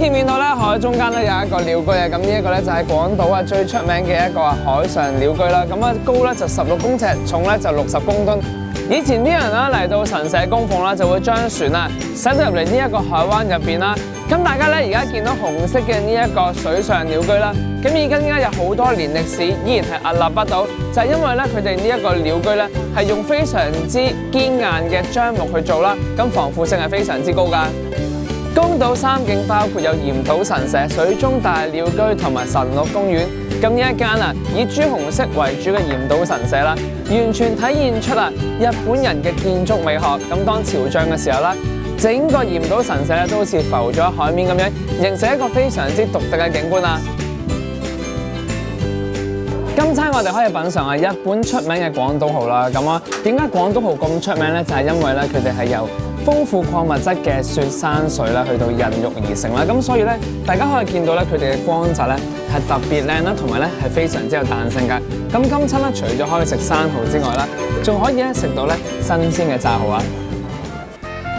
見唔見到咧？海中間咧有一個鳥居啊，咁呢一個咧就係廣島啊最出名嘅一個海上鳥居啦。咁啊高咧就16公尺，重咧就60公噸。以前啲人啦嚟到神社供奉啦，就會將船啊駛到入嚟呢一個海灣入邊啦。咁大家咧而家見到紅色嘅呢一個水上鳥居啦，咁而家點解有好多年歷史依然係屹立不倒？就係因為咧佢哋呢一個鳥居咧係用非常之堅硬嘅樟木去做啦，咁防腐性係非常之高㗎。宮島三景包括有嚴島神社、水中大鳥居同埋神鹿公園。咁呢一間啊以朱紅色為主嘅嚴島神社啦，完全體現出日本人嘅建築美學。咁當潮漲嘅時候啦，整個嚴島神社咧都好似浮咗喺海面咁樣，形成一個非常之獨特嘅景觀啊！今餐我哋可以品嚐日本出名嘅廣島蠔啦。咁啊，點解廣島蠔咁出名咧？就係因為咧佢哋係由豐富礦物質嘅雪山水啦，去到孕育而成啦。咁所以咧，大家可以見到咧佢哋嘅光澤咧係特別靚啦，同埋咧係非常之有彈性㗎。咁今餐咧除咗可以食生蠔之外啦，仲可以咧食到咧新鮮嘅炸蠔啊！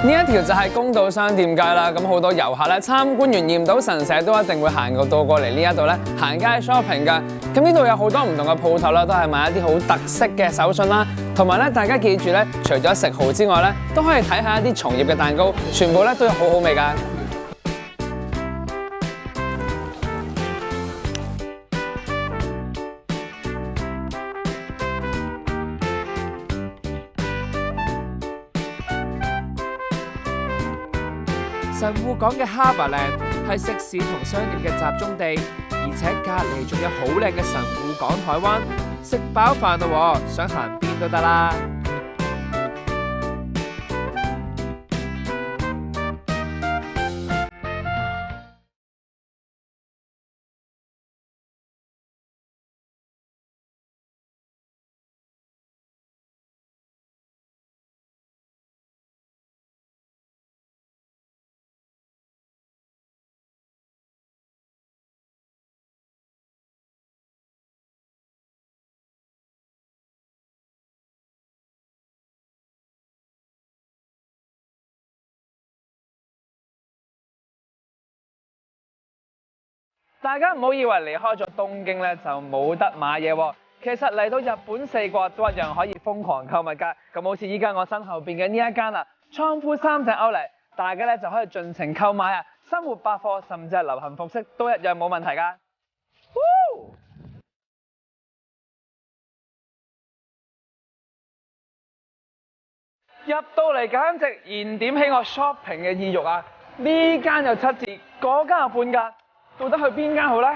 呢一條就係宮島商店街啦，咁好多遊客咧參觀完嚴島神社都一定會行到過嚟呢一度咧行街 shopping 㗎。咁呢度有好多唔同嘅鋪頭啦，都係賣一啲好特色嘅手信啦，同埋咧大家記住咧，除咗食蠔之外咧，都可以睇下一啲松葉嘅蛋糕，全部咧都有好好味㗎。神戶港嘅 Harborland 係食肆同商業嘅集中地，而且隔離仲有好靚嘅神戶港海灣。食飽飯啦，想行邊都得啦。大家唔好以為離開咗東京咧就冇得買嘢喎，其實嚟到日本4國都一樣可以瘋狂購物㗎。咁好似依家我身後邊嘅呢一間倉敷三井歐麗，大家咧就可以盡情購買啊，生活百貨甚至係流行服飾都一樣冇問題㗎。入到嚟簡直燃點起我 shopping 嘅意欲啊！呢間有7折，嗰間有半價。到底去邊間好呢？